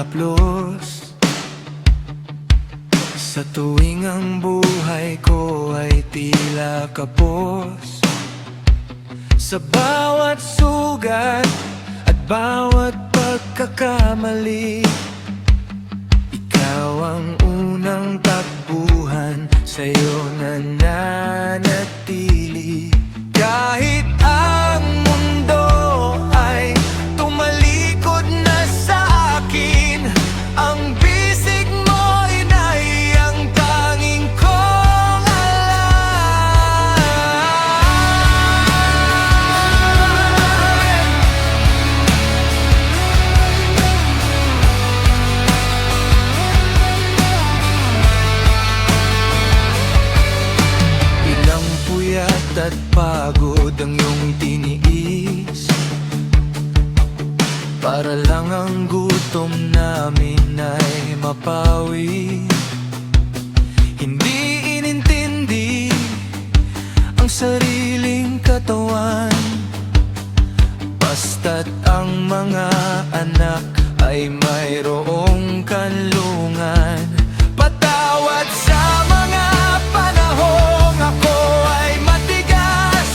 haplos. Sa tuwing ang buhay ko ay tila kapos, sa bawat sugat at bawat pagkakamali, ikaw ang unang takbuhan, sa'yo nananatili. Kahit ang mundo ay tumalikod na sa akin, ang bisig mo inay ang tanging kong alam. Ilang puyat at pagod ang iyong tiniis, para lang ang gutom namin ay mapawi. Hindi inintindi ang sariling katawan, basta't ang mga anak ay mayroong kanlungan. Patawad sa mga panahong ako ay matigas,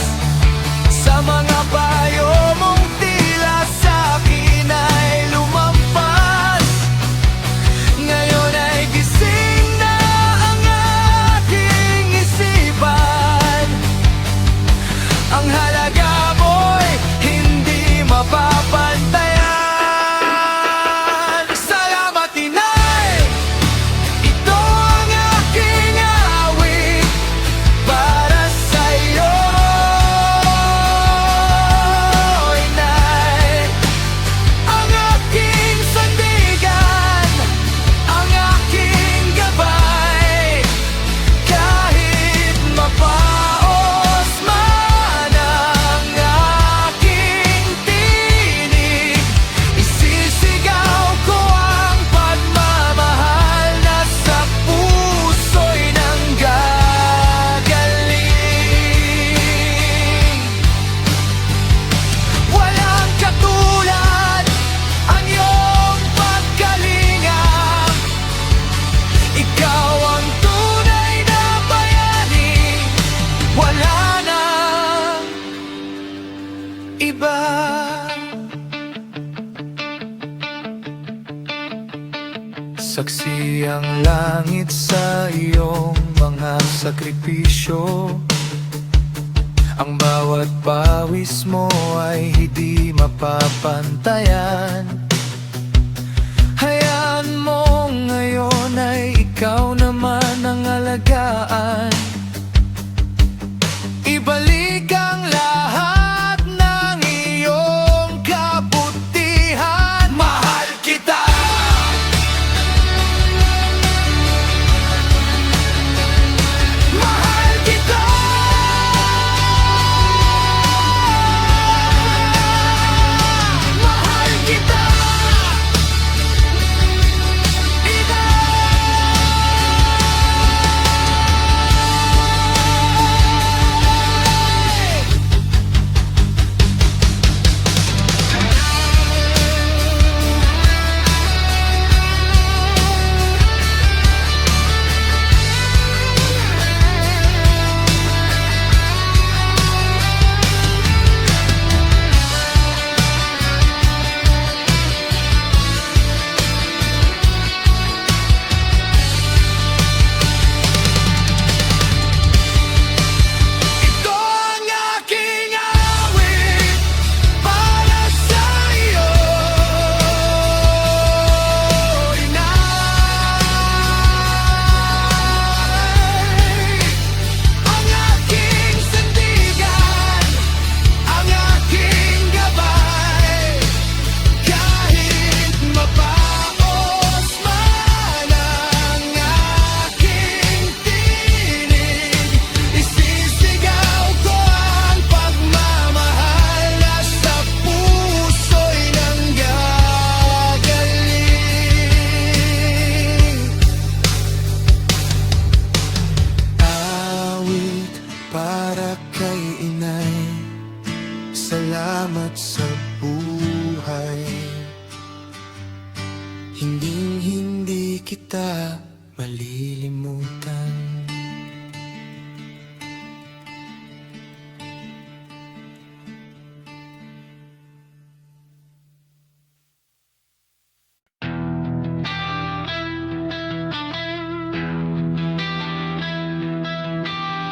sa mga payo mong tila sa'kin ay lumampas. Ngayon ay gising na ang aking isipan, ang halaga mo'y hindi mapapantayan. Salamat inay, ito ang aking awit para sa'yo. Inay, ang aking sandigan, ang aking gabay, kahit mapaos man ang aking tinig, isisigaw ko ang pagmamahal na sa puso'y nanggagaling. Walang katulad ang iyong pagkalinga, ikaw ang tunay na bayani, wala nang iba. Saksi ang langit sa iyong mga sakripisyo, ang bawat pawis mo ay hindi mapapantayan. Hayaan mo ngayon ay ikaw naman ang alagaan, ibalik ang lahat ng iyong kabutihan. Mahal kita, mahal kita, mahal kita. Hinding-hindi kita malilimutan.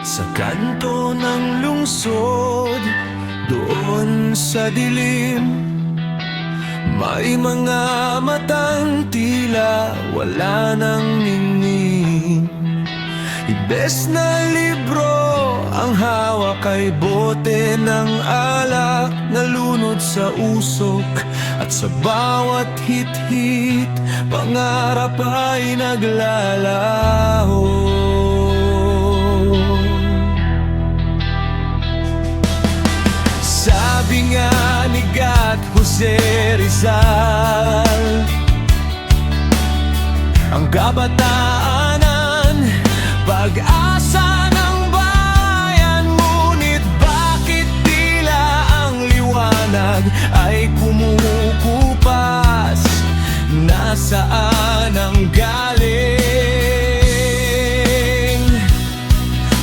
Sa kanto ng lungsod, doon sa dilim, may mga matang tila wala nang ningning. Ibes na libro ang hawak ay bote ng alak na lunod sa usok. At sa bawat hit-hit, pangarap ay naglalaho. Sabi nga ni Gat Jose Rizal, ang kabataanan, pag-asa ng bayan. Ngunit bakit tila ang liwanag ay kumukupas? Nasaan ang galing?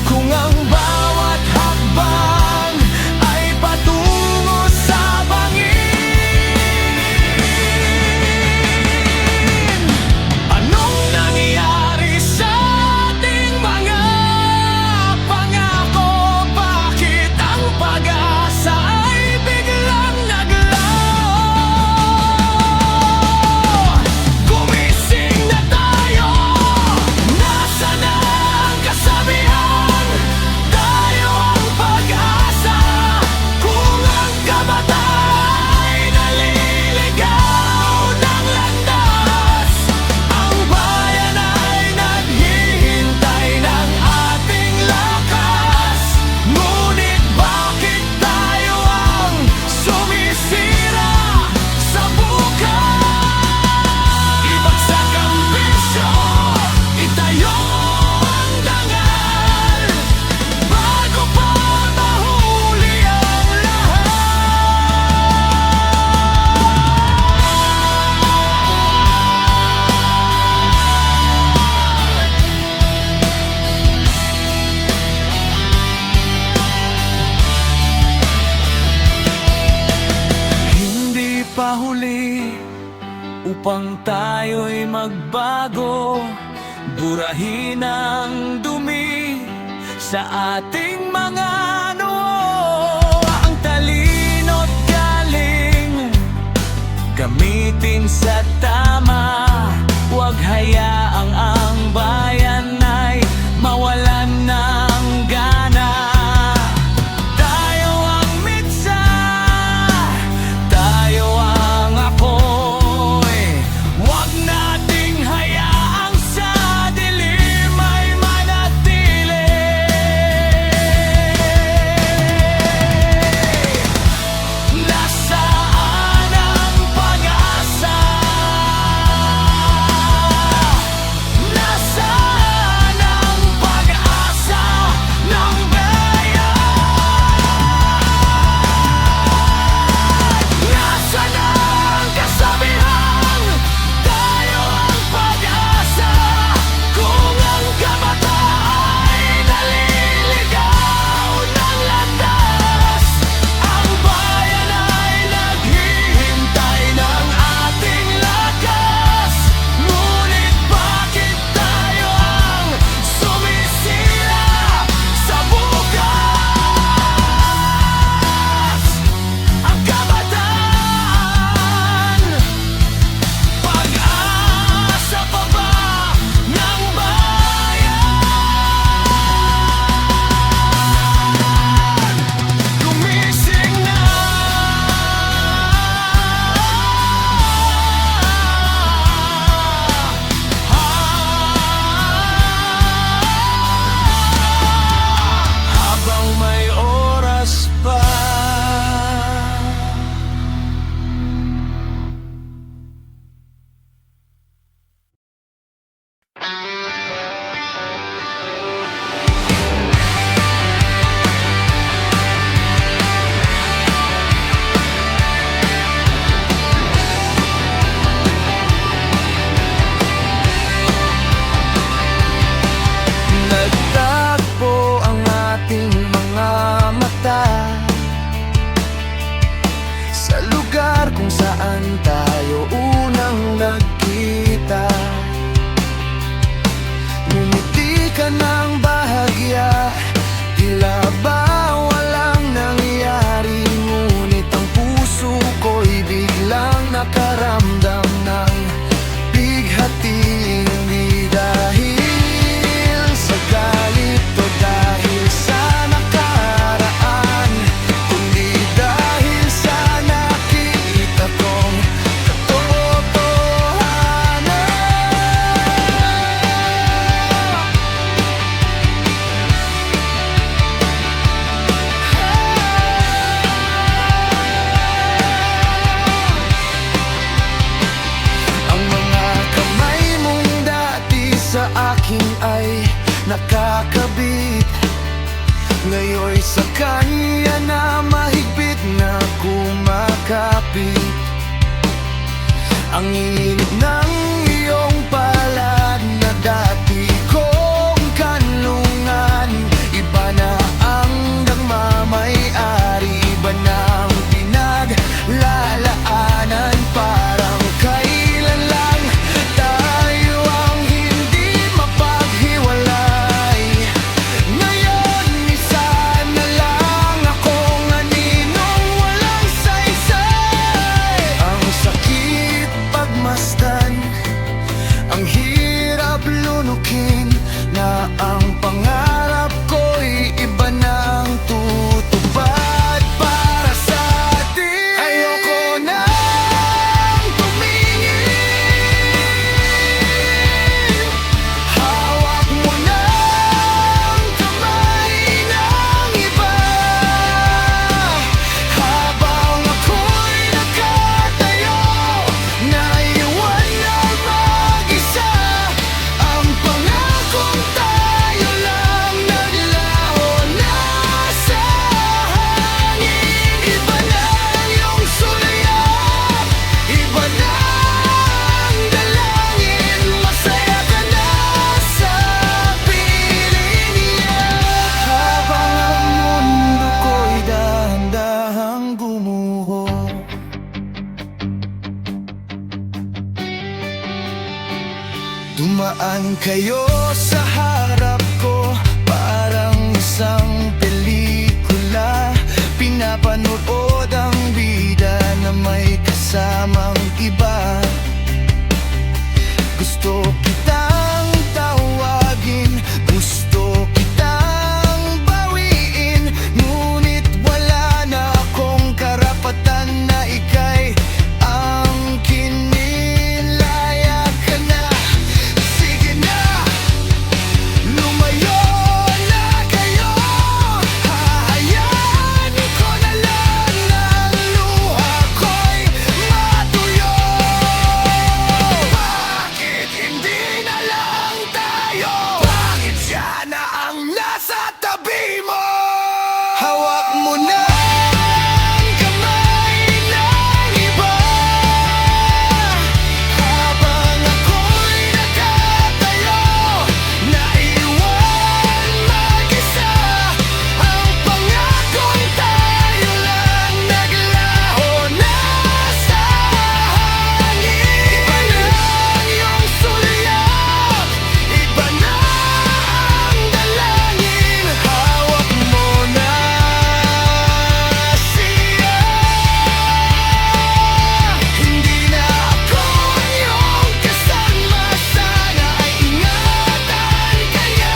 Kung ang bawat hakbang ay patungo sa bangin, anong nangyari sa ating mga pangako? Bakit ang pag-asa ay biglang naglaho? Gumising na tayo, nasa na ang kasabihan? Tayo ang pag-asa. Kung ang kabataan ay naliligaw ng landas, ang bayan ay naghihintay ng ating lakas. Ngunit bakit tayo ang sumisira sa bukas? Ibagsak ang bisyo, itayo ang dangal, bago pa mahuli ang lahat. Hindi pa huli upang tayo'y magbago. Burahin ang dumi sa ating mga noo. Ang talino't galing gamitin sa tama. Huwag hayaang ang bayan ay mawalan ng gana. Tayo ang mitsa, tayo ang apoy. Huwag nating hayaang sa dilim ay manatili. Nasaan ang pag-asa? sabit. Ngayon'y sa kanya na mahigpit na kumakapit. Ang init ng iyong palad na dati kong kanlungan. Iba na ang nagmamay-ari, iba na ang pinaglalaanan. Parang kailan lang tayo ang hindi mapaghiwalay. Ngayon isa na lang akong aninong walang saysay. Ang sakit pagmasdan, ang hirap lunukin, na ang pangarap ko'y iba na ang tutupad para sa atin. Ayoko na tumingin, hawak mo na ang kamay ng iba. Habang ako'y nakatayo, naiwan na mag-isa. Ang pangakong tayo lang naglaho na sa hangin. Iba na ang iyong sulyap, iba na ang dalangin. Masaya ka na sa piling niya. Habang ang mundo ko'y dahan-dahang gumuho, dumaan kayo sa harap ko, parang isang pelikula. Pinapanood ang bida na may kasamang iba. Gusto kitang tawagin, gusto kitang bawiin, ngunit wala na akong karapatan na ika'y ang kinilaya ka na. Sige na, lumayo na kayo. Hahayaan ko na lang ang luha ko'y matuyo. Bakit hindi na lang tayo? Bakit siya na ang nasa tabi mo? Hawak mo na ang kamay ng iba. Habang ako'y nakatayo, naiwan mag-isa. Ang pangakong tayo lang naglaho na sa hangin. Iba na ang iyong sulyap, iba na ang dalangin. Hawak mo na siya. Hindi na ako ang iyong kasama, sana ay ingatan kaya.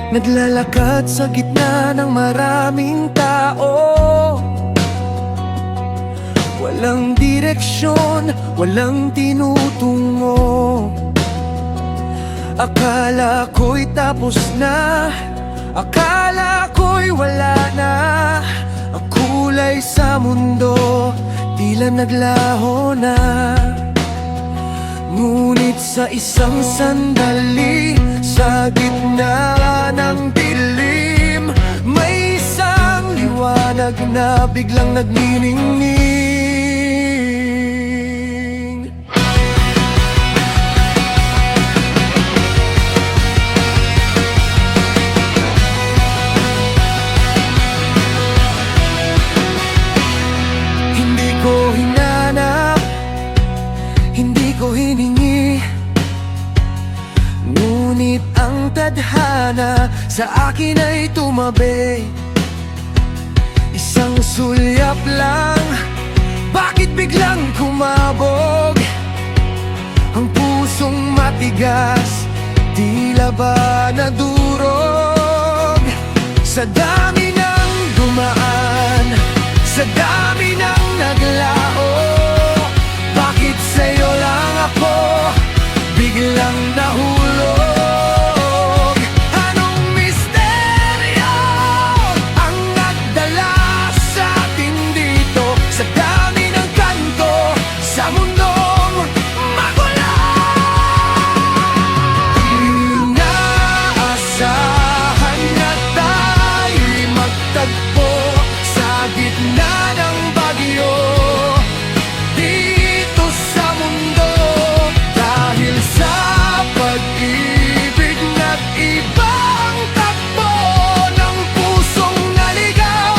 Naglalakad sa gitna ng maraming tao, walang direksyon, walang tinutungo. Akala ko'y tapos na, akala ko'y wala na. Ang kulay sa mundo, tila naglaho na. Ngunit sa isang sandali, sa gitna ng dilim, may isang liwanag na biglang nagniningning. Hindi ko hinanap, hindi ko hiningi, ngunit ang tadhana sa akin ay tumabi. Isang sulyap lang, bakit biglang kumabog ang puso matigas, tila ba nadurog. Sa dami ng dumaan, sa dami ng naglao, bakit sa'yo lang ako biglang nahulog? Anong misteryo ang nagdala sa atin dito? Sa dami ng kanto sa mundong magulo, inaasahan na tayo'y magtagpo sa gitna ng bagyo dito sa mundo. Dahil sa pag-ibig na't ibang takbo ng pusong naligaw,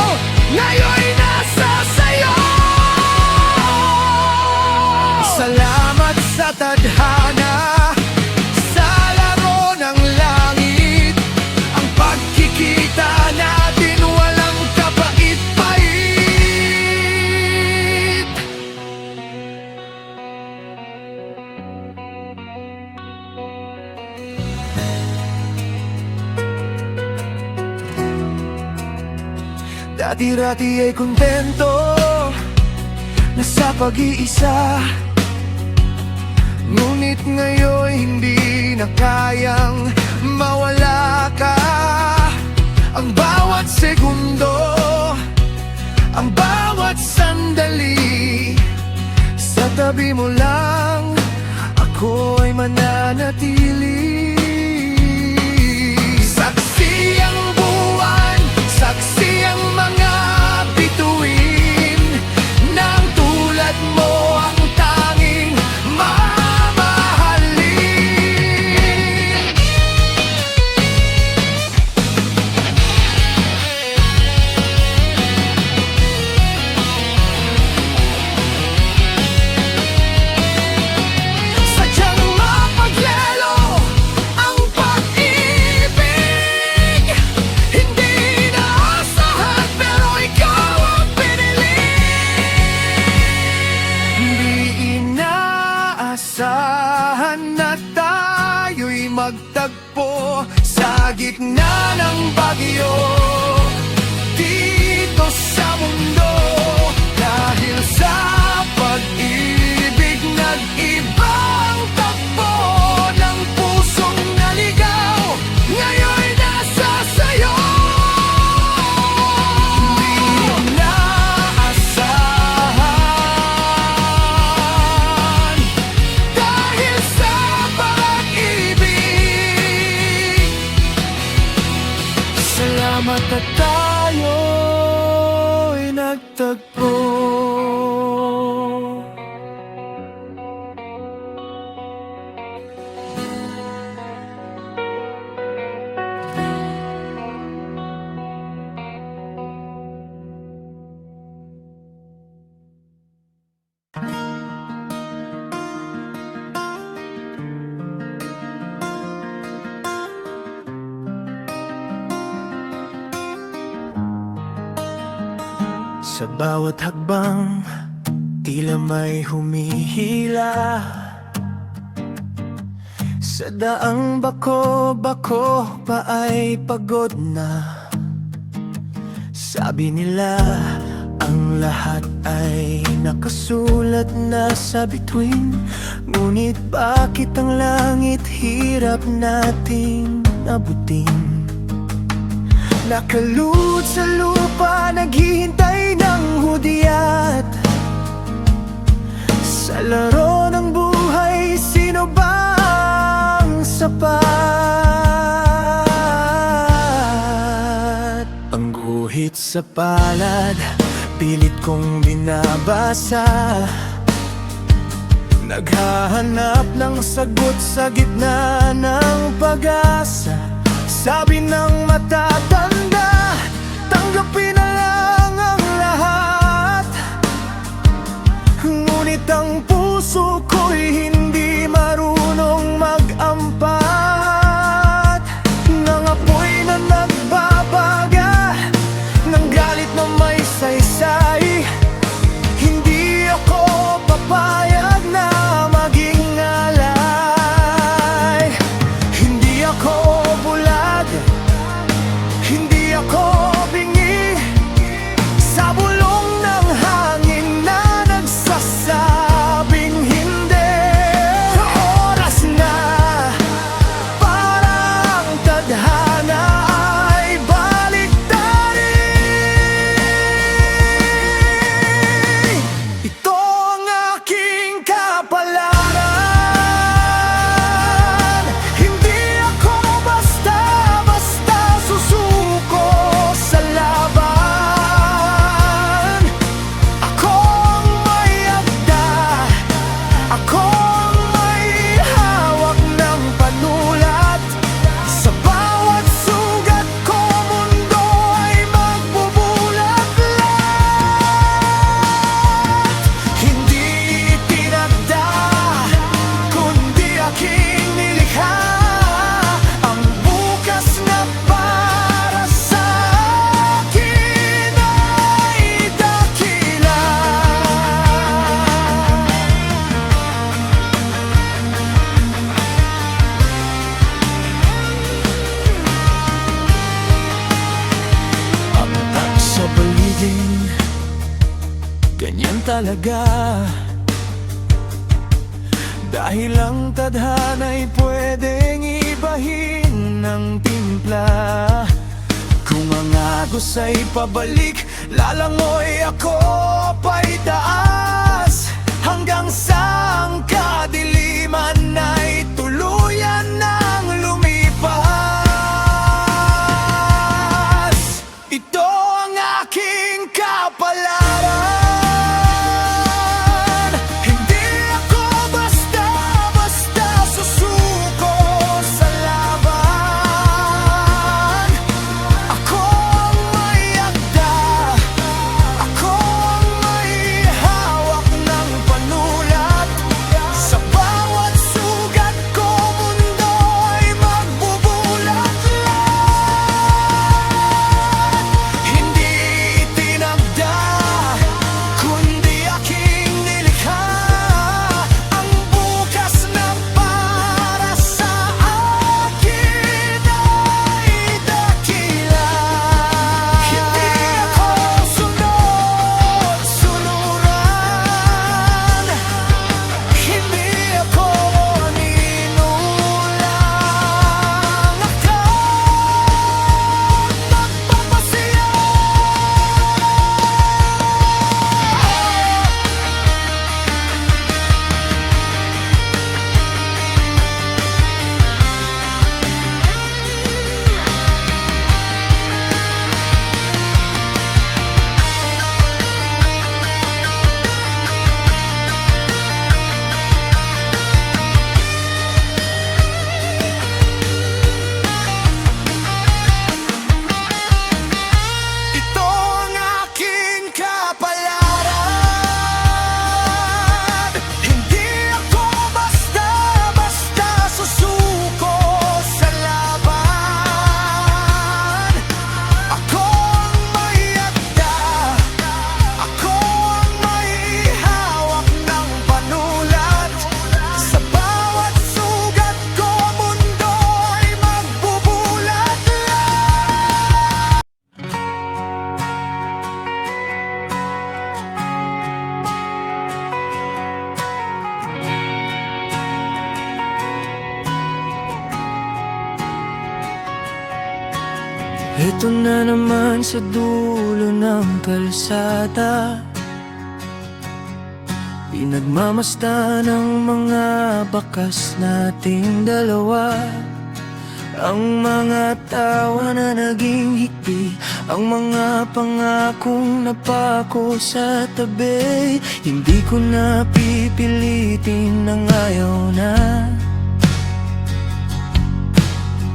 ngayon'y nasa sayo. Salamat sa tadhana, sa laro ng langit, ang pagkikita natin walang kapait-pait. Dati-rati ay kontento na sa pag-iisa, ngunit ngayon hindi na kayang mawala ka. Ang bawat segundo, ang bawat sandali, sa tabi mo lang ako ay mananatili. Saksi ang buwan, saksi ang mga bituin, nang tulad mo ang tanging mamahalin. Sadyang mapaglelo ang pag-ibig, hindi inaasahan pero ikaw ang pinili. Hindi inaasahan na tayo'y magtagpo sa gitna ng bagyo dito sa mundo. Dahil sa pag-ibig nag-ibang takbo ng pusong naligaw, ngayon'y nasa sayo. Hindi inaasahan, dahil sa pag-ibig. Salamat at tayo'y nagtagpo. Sa bawat hakbang, tila may humihila. Sa daang bako-bako pa ay pagod na. Sabi nila, ang lahat ay nakasulat na sa bituin. Ngunit bakit ang langit hirap nating abutin? Nakaluhod sa lupa, naghihintay ng hudyat. Sa laro ng buhay, sino ba ang sapat? Ang guhit sa palad, pilit kong binabasa. Naghahanap ng sagot sa gitna ng pag-asa. Sabi ng matatanda, tanggapin na lang ang lahat. Ngunit ang puso ko'y hindi marunong mag-ampat ng apoy na nagbabaga, ng galit na may saysay. Hindi ako papayag na maging alay. naman talaga. Dahil ang tadhana'y pwedeng ibahin ng timpla. Kung ang agos ay pabalik, lalangoy ako pa'y taas, hanggang sa ang kadiliman ay tuluyan ng lumipas. Ito ang aking kapalaran. Hindi ako basta-basta susuko sa laban. Ako ang may akda, ako ang may hawak ng panulat. Sa bawat sugat ko, mundo ay magbubulat-lat. Hindi itinagda, kundi aking nilikha. Ang bukas na para sa akin ay dakila. Hindi ako sunod-sunuran, hindi ako ninulang. Ako'y magpapasaya. Ito ang aking kapalaran. Hindi ako basta-basta susuko sa laban. Ako ang may akda, ako ang may hawak ng panulat. Sa bawat sugat ko, mundo ay magbubulat-lat. Ito na naman sa dulo ng kalsada, pinagmamasdan ng mga bakas nating dalawa. Ang mga tawa na naging hikbi, ang mga pangakong napako sa tabi. Hindi ko na pipilitin ng ayaw na.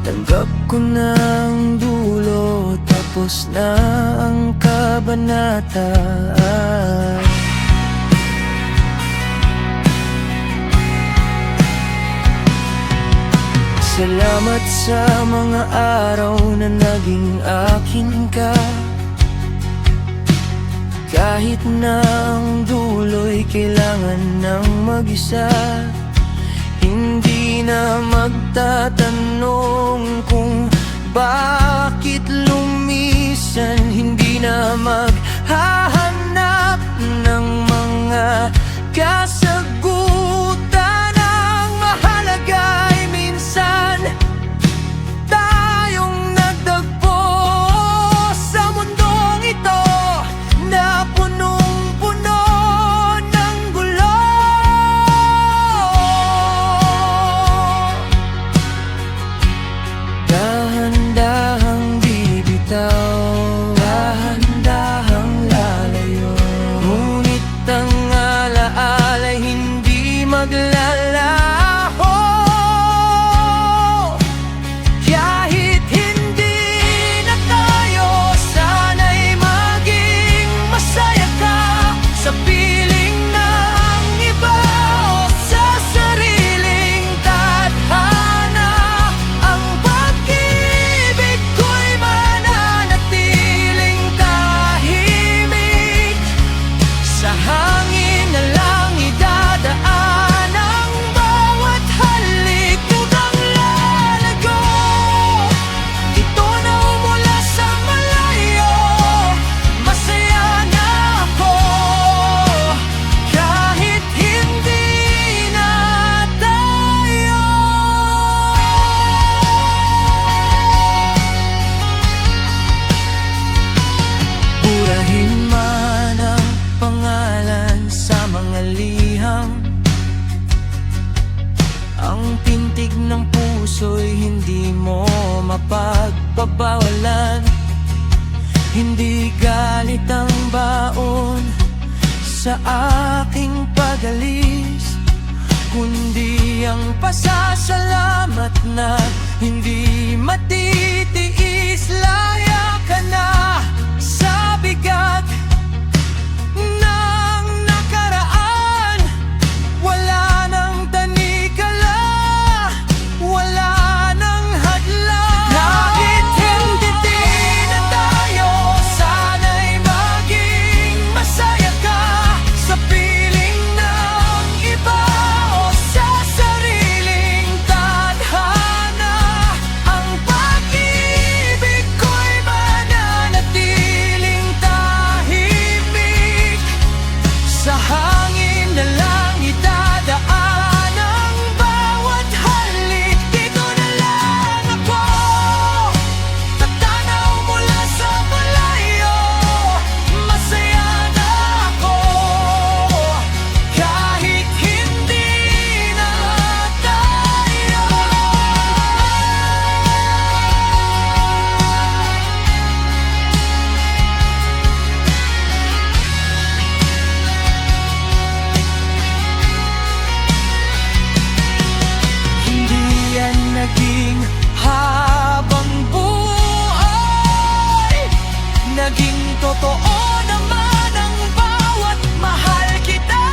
Tanggap ko na ang dulo, tapos na ang kabanata. Salamat sa mga araw na naging akin ka. Kahit na ang dulo'y kailangan ng mag-isa, hindi na magtatanong kung bakit lumisan. Hindi na maghahanap ng mga kasagutan. Ang mahalaga ay minsan tayong nagtagpo sa mundong ito na punong-puno ng gulo. Dahan-dahang bibitaw, dahan-dahang lalay. puso'y hindi mo mapagbabawalan. Hindi galit ang baon sa aking pag-alis, kundi ang pasasalamat na hindi matitiis. Laya ka na sa bigat ng nakaraan. Wala nang tanikala, wala nang hadlang. Kahit hindi na tayo, sana'y maging masaya ka sa piling ng iba o sa sariling tadhana. Ang pag-ibig ko'y mananatiling tahimik, sa hangin na lang itadaan ang bawat halik. Dito na lang ako, tatanaw mula sa malayo. Masaya na ako, kahit hindi na tayo. Hindi yan naging habang buhay, naging totoo naman ang bawat mahal kita.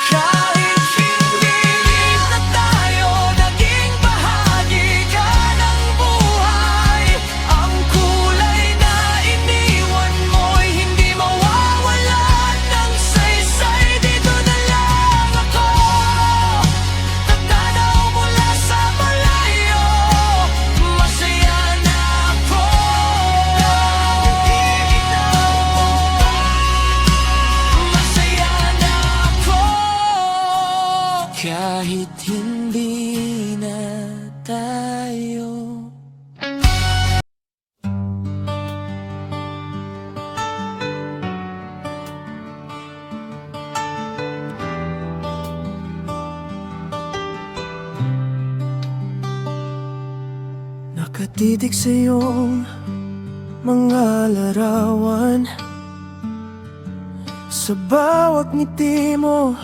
Kahit hindi na tayo, naging bahagi ka ng buhay. Ang kulay na iniwan mo'y hindi mawawalan ng saysay. Dito na lang ako, tatanaw mula sa malayo. Masaya na ako, masaya na ako, kahit hindi na tayo. Nakatitig sa iyong mga larawan, sa bawat ngiti mo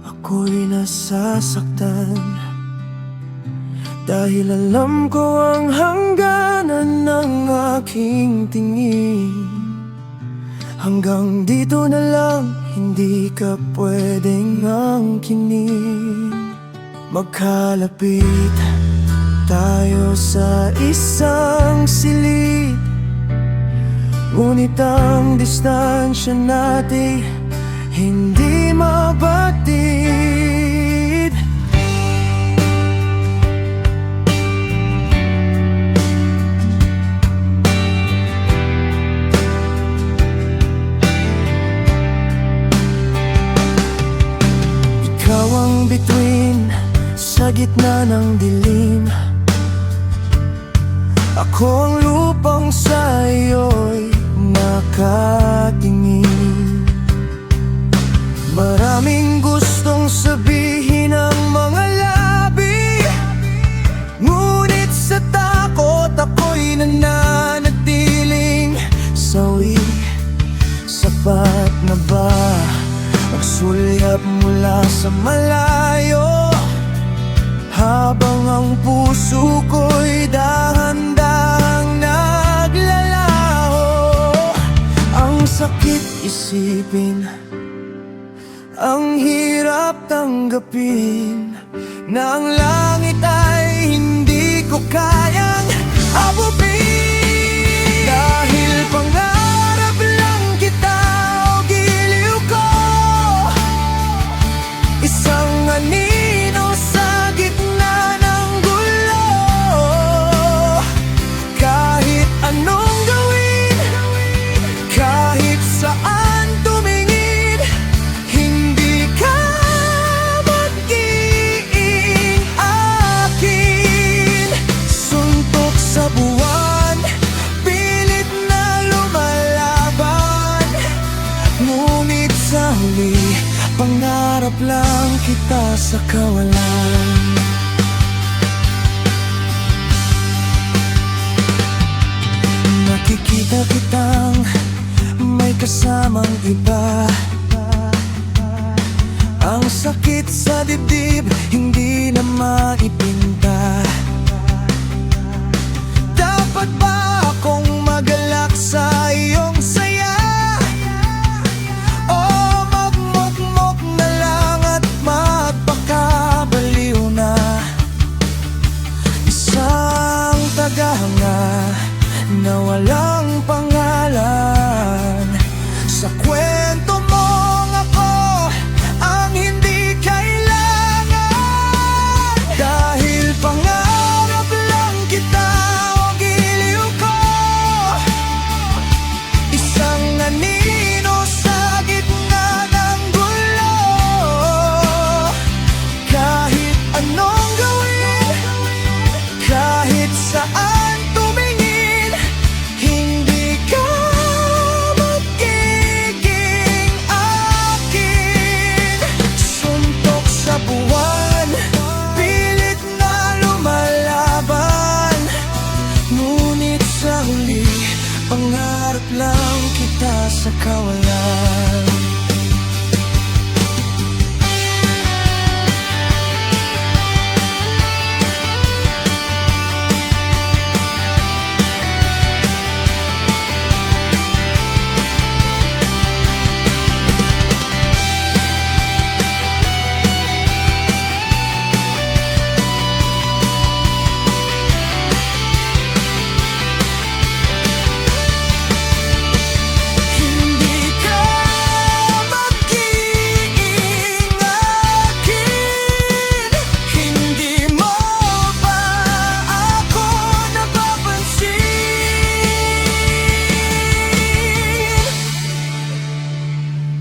ako'y nasasaktan. Dahil alam ko ang hangganan ng aking tingin. Hanggang dito na lang, hindi ka pwedeng angkinin. Magkalapit tayo sa isang silid, ngunit ang distansya natin hindi mabatid. Ikaw ang bituin sa gitna ng dilim, ako ang lupang sa iyo'y nakatingin. Maraming gustong sabihin ang mga labi, ngunit sa takot ako'y nananatiling sawi. Sapat na ba ang sulyap mula sa malayo, habang ang puso ko'y dahan-dahang naglalaho? Ang sakit isipin, ang hirap tanggapin, na ang langit ay hindi ko kayang abubin. Dahil pangarap lang kita o giliw ko, isang anino sa gitna ng gulo. Kahit anong gawin, kahit saan tumingin, hindi ka magiging akin. Suntok sa buwan, pilit na lumalaban, ngunit sa huli, pangarap lang kita sa kawalan. Nakikita kitang may kasamang iba. Ang sakit sa dibdib, hindi na maipinta. Dapat ba akong magalak sa iyong saya? O magmukmok na lang at magpakabaliw na? Isang tagahanga na walang pangalan. Sa kwento mong ako ang hindi kailangan. Dahil pangarap lang kita o giliw ko, isang anino sa gitna ng gulo. Kahit anong gawin, kahit saan tumingin, hindi ka magiging akin. Suntok sa buwan, pilit na lumalaban. Ngunit sa huli, pangarap lang kita sa kawalan. Hindi ka magiging akin. Hindi mo ba ako napapansin?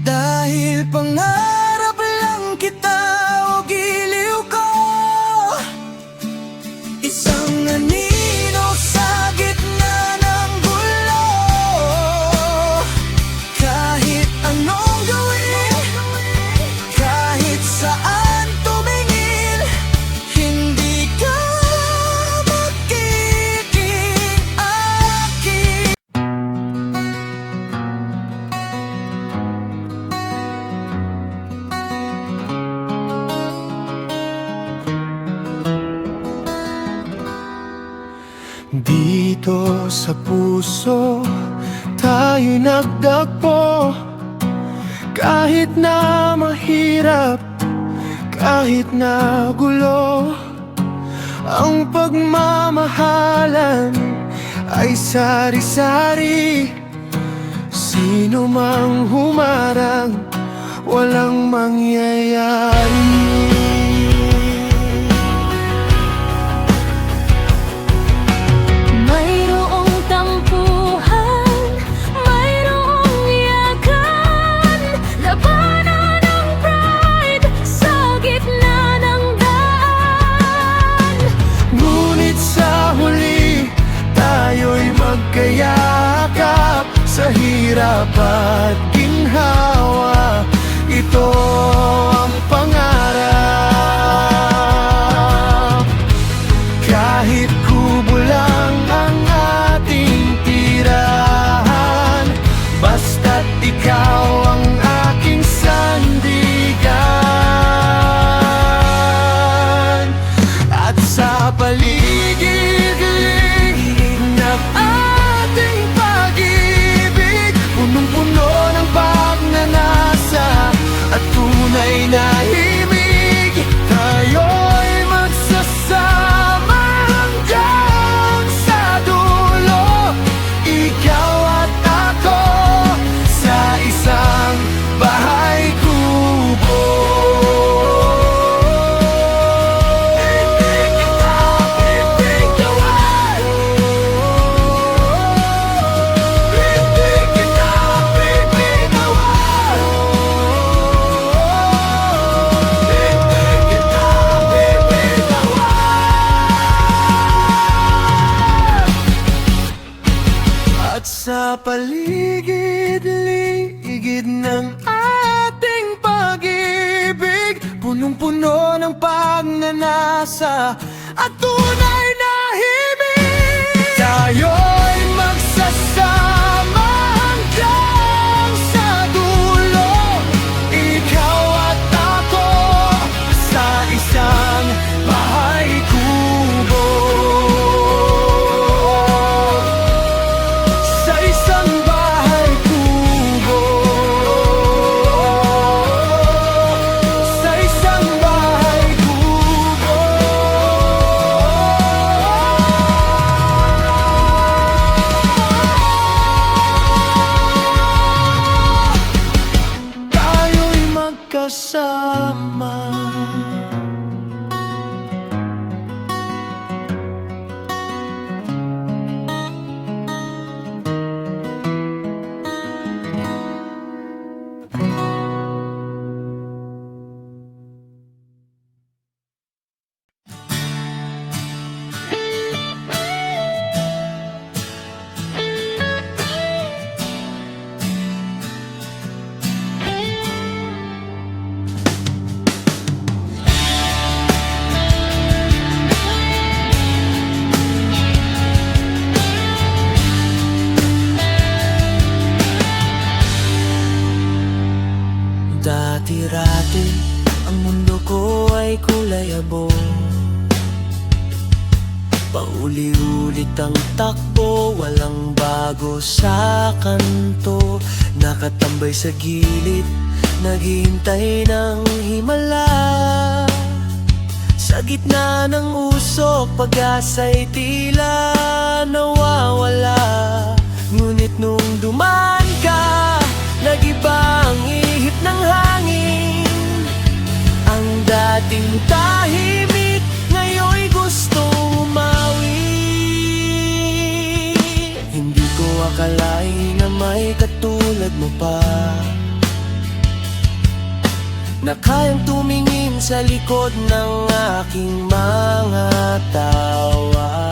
Dahil pangarap lang kita o giliw ko, isang anino sa gitna ng gulo. Kahit anong gawin, kahit saan tumingin, hindi ka magiging akin. Dito sa puso tayo'y nagdagpo. Kahit na mahirap, kahit na gulo, ang pagmamahalan ay sari-sari. Sino mang humarang, walang mangyayari. Mayroong tampuhan, mayroong iyakan, labanan ng pride sa gitna ng daan. Ngunit sa huli, tayo'y magkayakap sa hirap at ginhawa. Ito ang pangarap. Kahit kubo lang ang ating tirahan, basta't ikaw ang aking sandigan. At sa paligid ng ating pag-ibig, punong-puno ng pagnanasa at tunay na himig. Tayo'y magsasama hanggang sa dulo, ikaw at ako sa isang bahay kubo. Hindi kita bibitawan. Hindi kita bibitawan. Hindi kita bibitawan. At sa paligid-ligid ng ating pag-ibig, punong-puno ng pagnanasa at tunay na himig. Tayo'y magsa magkasama hanggang sa dulo. Ikaw at ako sa isang bahay kubo. Sa isang bahay kubo. Sa isang bahay kubo. Tayo'y magkasama. Dati-rati, ang mundo ko ay kulay abong. Pauli-ulit ang takbo, walang bago sa kanto. Nakatambay sa gilid, naghihintay ng himala. Sa gitna ng usok, pag-asa'y tila nawawala. Ngunit nung dumaan ka, nag-iba ang ihip ng hangin. Ang dating tahimik, ngayon'y gustong umawi. Hindi ko akalain na may katulad mo pa, na kayang tumingin sa likod ng aking mga tawa.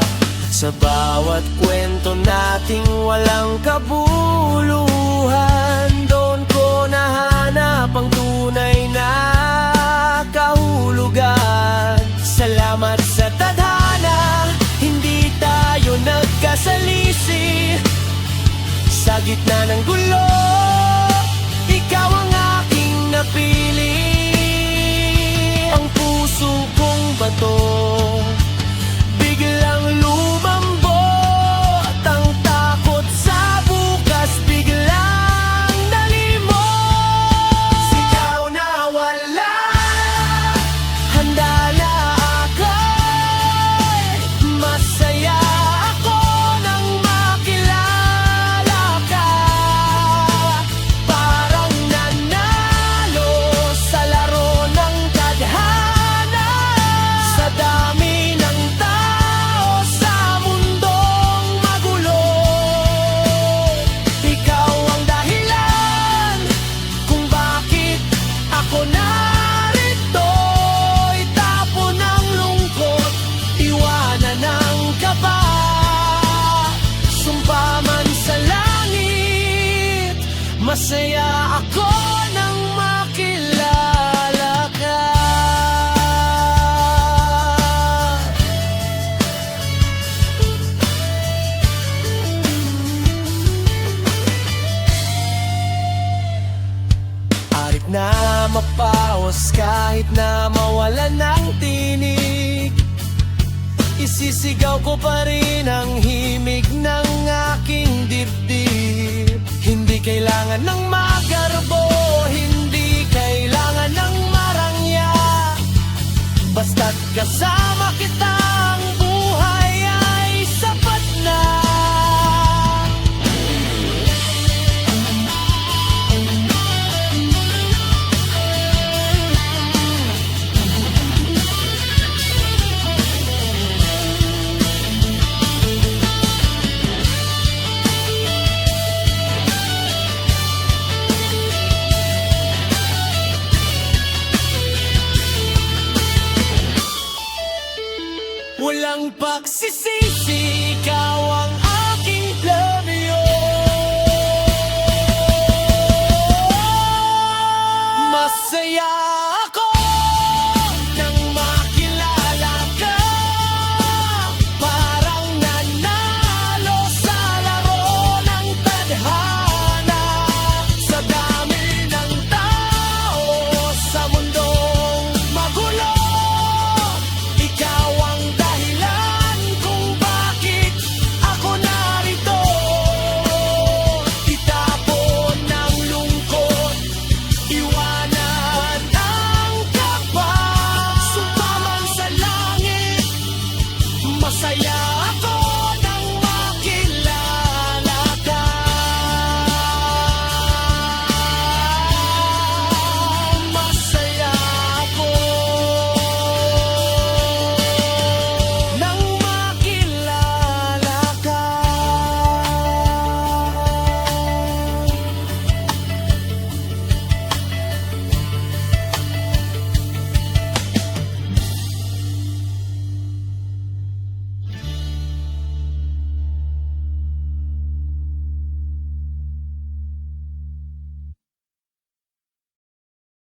Sa bawat kwento nating walang kabuluhan, doon ko nahanap ang tunay na kahulugan. Salamat sa tadhana, hindi tayo nagkasalisi. Sa gitna ng gulo, ikaw ang aking napili. Ang puso kong bato biglang lumambot. Ang takot sa bukas biglang nalimot. Sigaw na wala, handa na ako'y masaya ako nang makilala ka. Parang nanalo sa laro ng tadhana. Sa dami ng tao sa mundong magulo, ikaw ang dahilan kung bakit ako narito. Itapon ang lungkot, iwanan ang kaba. Sumpa man sa langit, masaya ako nang makilala ka. Arit na mapaos kahit na mawala ng tinig, isisigaw ko pa rin ang himig ng aking dibdib. Hindi kailangan ng magarbo, hindi kailangan ng marangya. Basta't kasama kita, ang buhay ay sapat na. Walang pagsisisi, ikaw ang aking labyo. Masaya